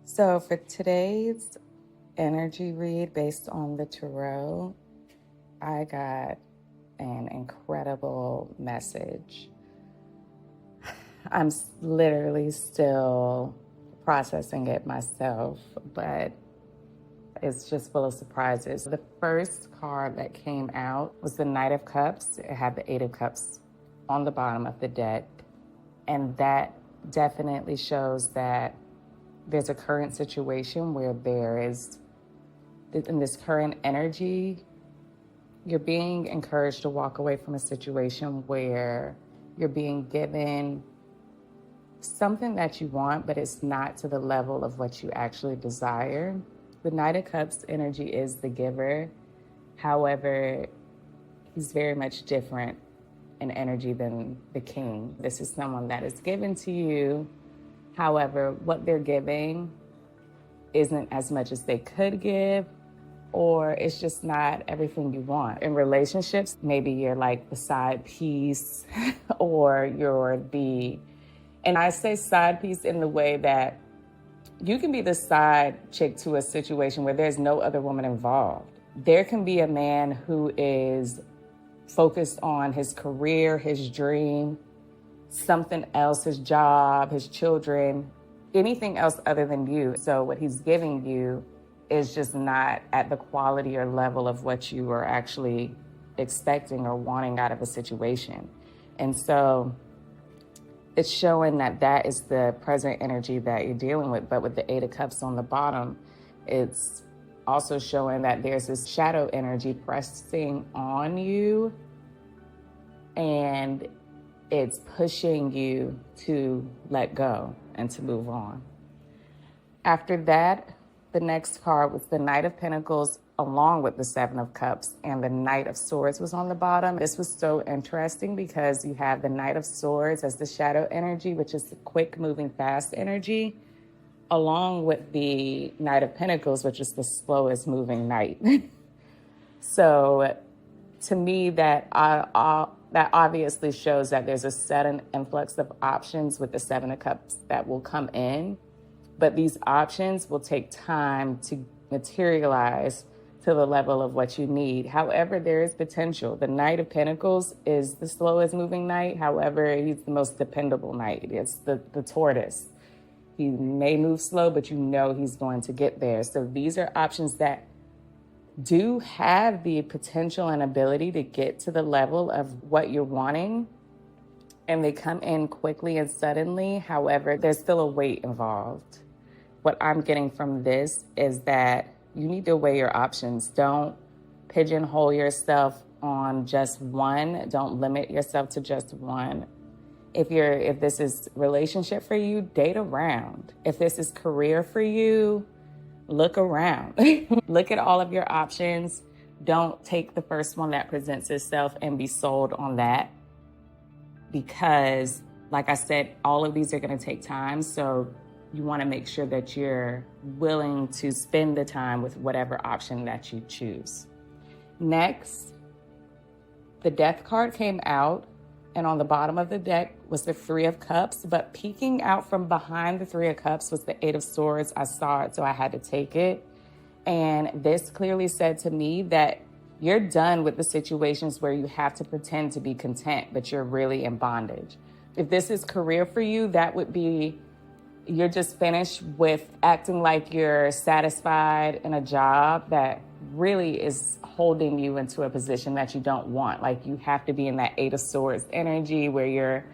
So for today's energy read based on the tarot, I got an incredible message. I'm literally still processing it myself, but it's just full of surprises. The first card that came out was the Knight of Cups. It had the Eight of Cups on the bottom of the deck, and that definitely shows that there's a current situation where there is, in this current energy, you're being encouraged to walk away from a situation where you're being given something that you want, but it's not to the level of what you actually desire. The Knight of Cups energy is the giver. However, he's very much different in energy than the King. This is someone that is given to you. However, what they're giving isn't as much as they could give, or it's just not everything you want. In relationships, maybe you're like the side piece or you're the, and I say side piece in the way that you can be the side chick to a situation where there's no other woman involved. There can be a man who is focused on his career, his dream, something else, his job, his children, anything else other than you. So what he's giving you is just not at the quality or level of what you are actually expecting or wanting out of a situation. And so it's showing that that is the present energy that you're dealing with. But with the Eight of Cups on the bottom, it's also showing that there's this shadow energy pressing on you, and it's pushing you to let go and to move on. After that, the next card was the Knight of Pentacles along with the Seven of Cups, and the Knight of Swords was on the bottom. This was so interesting because you have the Knight of Swords as the shadow energy, which is the quick moving fast energy, along with the Knight of Pentacles, which is the slowest moving knight. So to me, that obviously shows that there's a sudden influx of options with the Seven of Cups that will come in, but these options will take time to materialize to the level of what you need. However, there is potential. The Knight of Pentacles is the slowest moving knight. However, he's the most dependable knight. It's the tortoise. He may move slow, but you know he's going to get there. So these are options that do have the potential and ability to get to the level of what you're wanting, and they come in quickly and suddenly. However, there's still a wait involved. What I'm getting from this is that you need to weigh your options. Don't pigeonhole yourself on just one. Don't limit yourself to just one. If this is relationship for you, date around. If this is career for you, look around. Look at all of your options. Don't take the first one that presents itself and be sold on that. Because, like I said, all of these are going to take time. So you want to make sure that you're willing to spend the time with whatever option that you choose. Next, the Death card came out, and on the bottom of the deck was the Three of Cups, but peeking out from behind the Three of Cups was the Eight of Swords. I saw it, so I had to take it. And this clearly said to me that you're done with the situations where you have to pretend to be content, but you're really in bondage. If this is career for you, that would be you're just finished with acting like you're satisfied in a job that really is holding you into a position that you don't want. Like you have to be in that Eight of Swords energy where you're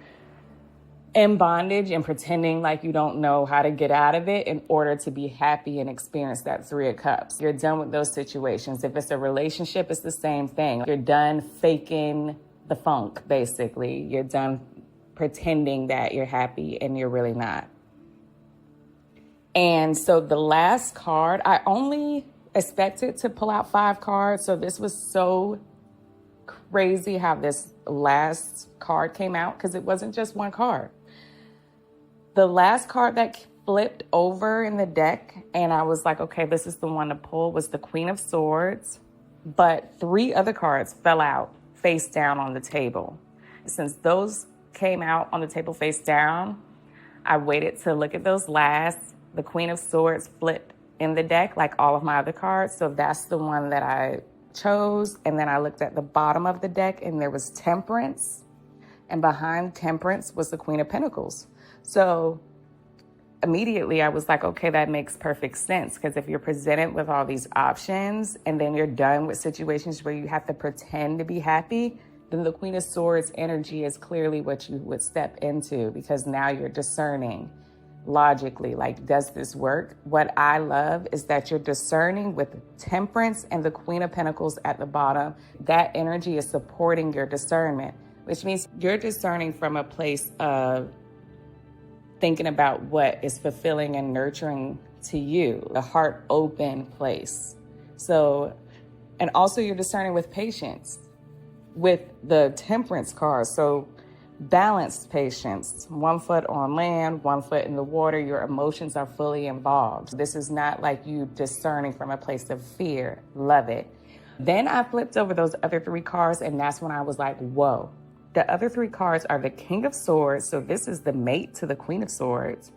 in bondage and pretending like you don't know how to get out of it in order to be happy and experience that Three of Cups. You're done with those situations. If it's a relationship, it's the same thing. You're done faking the funk, basically. You're done pretending that you're happy and you're really not. And so the last card, I only expected to pull out 5 cards. So this was so crazy how this last card came out, because it wasn't just one card. The last card that flipped over in the deck, and I was like, okay, this is the one to pull, was the Queen of Swords. But 3 other cards fell out face down on the table. Since those came out on the table face down, I waited to look at those last. the Queen of Swords flipped in the deck like all of my other cards. So that's the one that I chose. And then I looked at the bottom of the deck and there was Temperance. And behind Temperance was the Queen of Pentacles. So immediately I was like, okay, that makes perfect sense. Because if you're presented with all these options and then you're done with situations where you have to pretend to be happy, then the Queen of Swords energy is clearly what you would step into, because now you're discerning logically, like, does this work? What I love is that you're discerning with Temperance and the Queen of Pentacles at the bottom. That energy is supporting your discernment, which means you're discerning from a place of thinking about what is fulfilling and nurturing to you, a heart open place. So, and also you're discerning with patience with the Temperance card. So balanced patience, 1 foot on land, 1 foot in the water. Your emotions are fully involved. This is not like you discerning from a place of fear. Love it. Then I flipped over those other 3 cards, and that's when I was like, whoa. The other 3 cards are the King of Swords. So this is the mate to the Queen of Swords,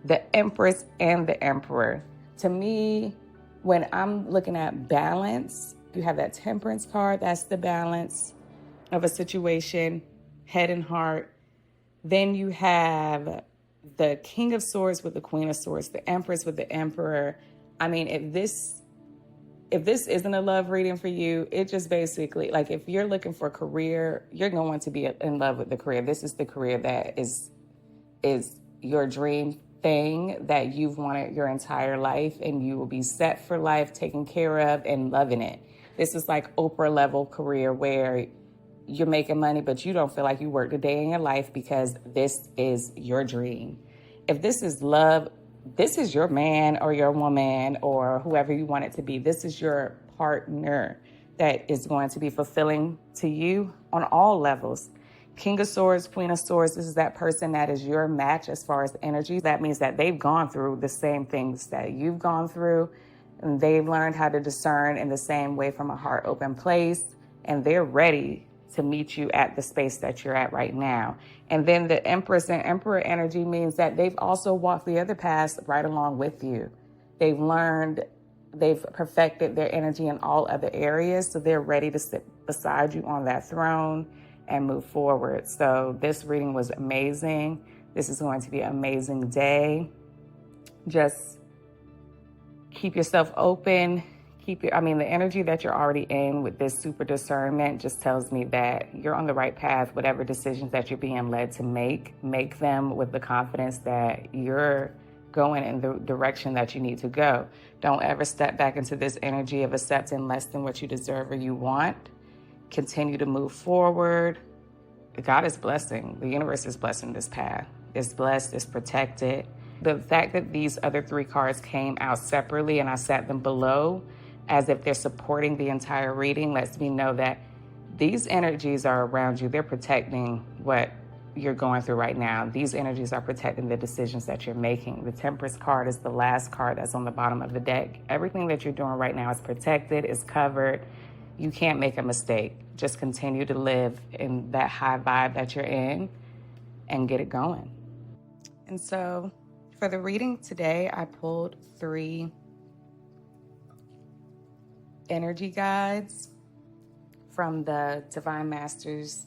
the Empress, and the Emperor. To me, when I'm looking at balance, you have that Temperance card. That's the balance of a situation, head and heart. Then you have the King of Swords with the Queen of Swords, the Empress with the Emperor. I mean, if this isn't a love reading for you, it just basically, like, if you're looking for a career, you're going to be in love with the career. This is the career that is your dream thing that you've wanted your entire life, and you will be set for life, taken care of, and loving it. This is like Oprah level career where you're making money, but you don't feel like you worked a day in your life, because this is your dream. If this is love, this is your man or your woman or whoever you want it to be. This is your partner that is going to be fulfilling to you on all levels. King of Swords, Queen of Swords, this is that person that is your match as far as energy. That means that they've gone through the same things that you've gone through, and they've learned how to discern in the same way from a heart open place, and they're ready to meet you at the space that you're at right now. And then the Empress and Emperor energy means that they've also walked the other paths right along with you. They've learned, they've perfected their energy in all other areas, so they're ready to sit beside you on that throne and move forward. So this reading was amazing. This is going to be an amazing day. Just keep yourself open. The energy that you're already in with this super discernment just tells me that you're on the right path. Whatever decisions that you're being led to make them with the confidence that you're going in the direction that you need to go. Don't ever step back into this energy of accepting less than what you deserve or you want. Continue to move forward. God is blessing. The universe is blessing this path. It's blessed, it's protected. The fact that these other 3 cards came out separately and I sat them below as if they're supporting the entire reading lets me know that these energies are around you. They're protecting what you're going through right now. These energies are protecting the decisions that you're making. The Temperance card is the last card that's on the bottom of the deck. Everything that you're doing right now is protected, is covered. You can't make a mistake. Just continue to live in that high vibe that you're in and get it going. And so for the reading today, I pulled 3 energy guides from the Divine Masters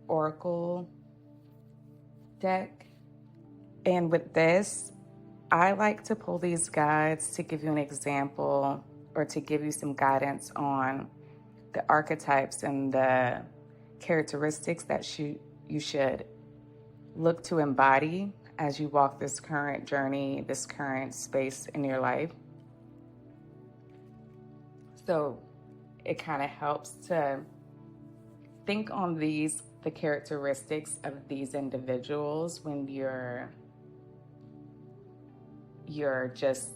Oracle deck. And with this, I like to pull these guides to give you an example or to give you some guidance on the archetypes and the characteristics that you should look to embody as you walk this current journey, this current space in your life. So it kind of helps to think on the characteristics of these individuals when you're just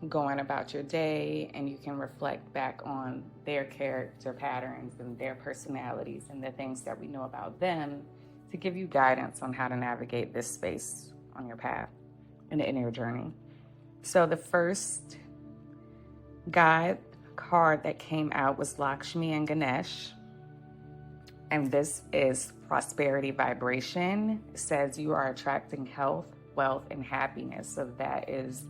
going about your day, and you can reflect back on their character patterns and their personalities and the things that we know about them to give you guidance on how to navigate this space on your path and in your journey. So the first guide card that came out was Lakshmi and Ganesh. And this is prosperity vibration. It says you are attracting health, wealth, and happiness. So that is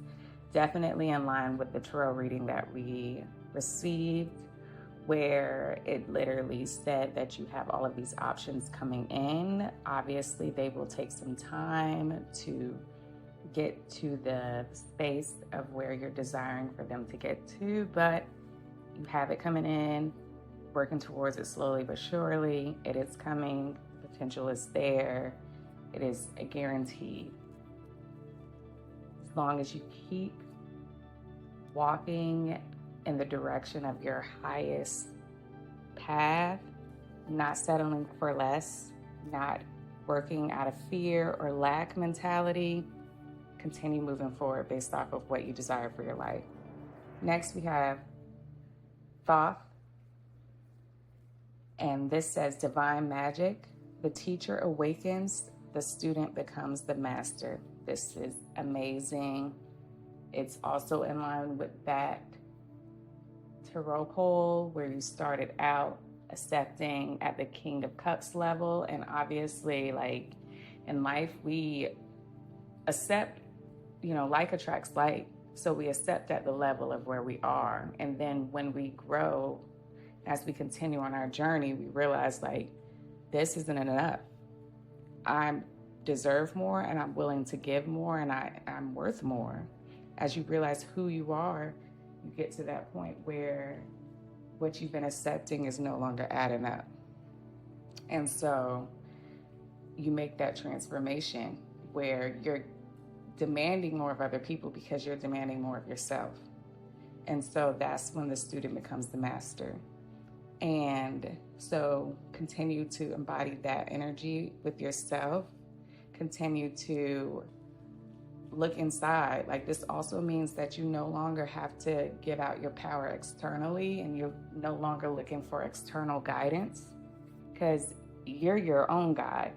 definitely in line with the tarot reading that we received, where it literally said that you have all of these options coming in. Obviously, they will take some time to get to the space of where you're desiring for them to get to, but you have it coming in, working towards it slowly but surely. It is coming, potential is there, it is a guarantee. As long as you keep walking in the direction of your highest path, not settling for less, not working out of fear or lack mentality, continue moving forward based off of what you desire for your life. Next, we have Thoth, and this says divine magic. The teacher awakens, the student becomes the master. This is amazing. It's also in line with that tarot pole where you started out accepting at the King of Cups level. And obviously, like in life, we accept, like attracts like. So we accept at the level of where we are. And then when we grow, as we continue on our journey, we realize like, this isn't enough. I deserve more, and I'm willing to give more, and I'm worth more. As you realize who you are, you get to that point where what you've been accepting is no longer adding up. And so you make that transformation where you're demanding more of other people because you're demanding more of yourself. And so that's when the student becomes the master. And so continue to embody that energy with yourself. Continue to look inside. Like, this also means that you no longer have to give out your power externally, and you're no longer looking for external guidance, because you're your own guide.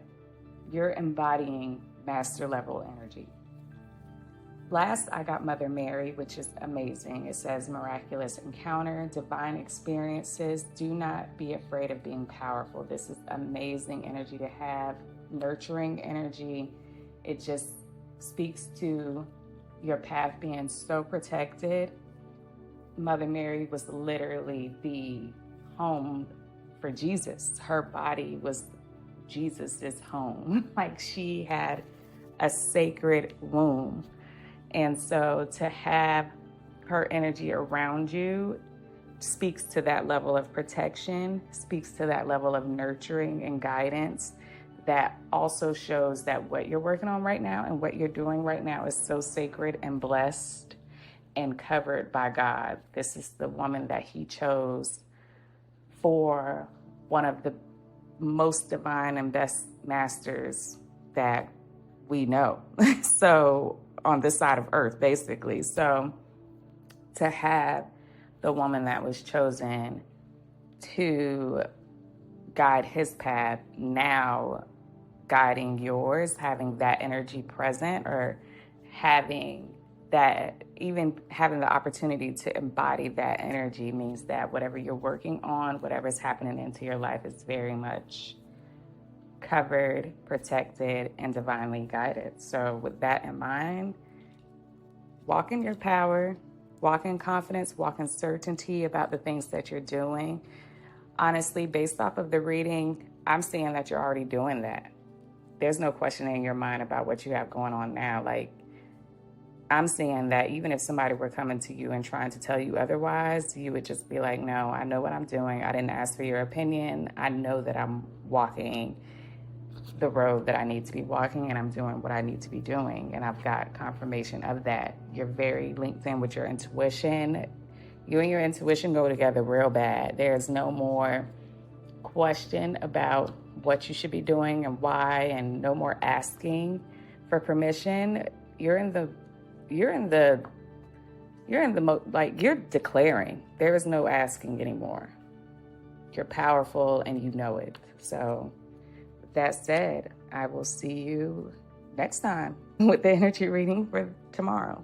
You're embodying master level energy. Last, I got Mother Mary, which is amazing. It says miraculous encounter, divine experiences. Do not be afraid of being powerful. This is amazing energy to have, nurturing energy. It just speaks to your path being so protected. Mother Mary was literally the home for Jesus. Her body was Jesus's home. Like, she had a sacred womb. And so to have her energy around you speaks to that level of protection, speaks to that level of nurturing and guidance. That also shows that what you're working on right now and what you're doing right now is so sacred and blessed and covered by God. This is the woman that he chose for one of the most divine and best masters that we know. So on this side of earth, basically. So to have the woman that was chosen to guide his path, now guiding yours, having that energy present, or having that, even having the opportunity to embody that energy, means that whatever you're working on, whatever's happening into your life, is very much covered, protected, and divinely guided. So with that in mind, walk in your power, walk in confidence, walk in certainty about the things that you're doing. Honestly, based off of the reading, I'm seeing that you're already doing that. There's no question in your mind about what you have going on now. Like, I'm seeing that even if somebody were coming to you and trying to tell you otherwise, you would just be like, no, I know what I'm doing. I didn't ask for your opinion. I know that I'm walking the road that I need to be walking, and I'm doing what I need to be doing. And I've got confirmation of that. You're very linked in with your intuition. You and your intuition go together real bad. There's no more question about what you should be doing and why, and no more asking for permission. You're declaring. There is no asking anymore. You're powerful and you know it. So with that said, I will see you next time with the energy reading for tomorrow.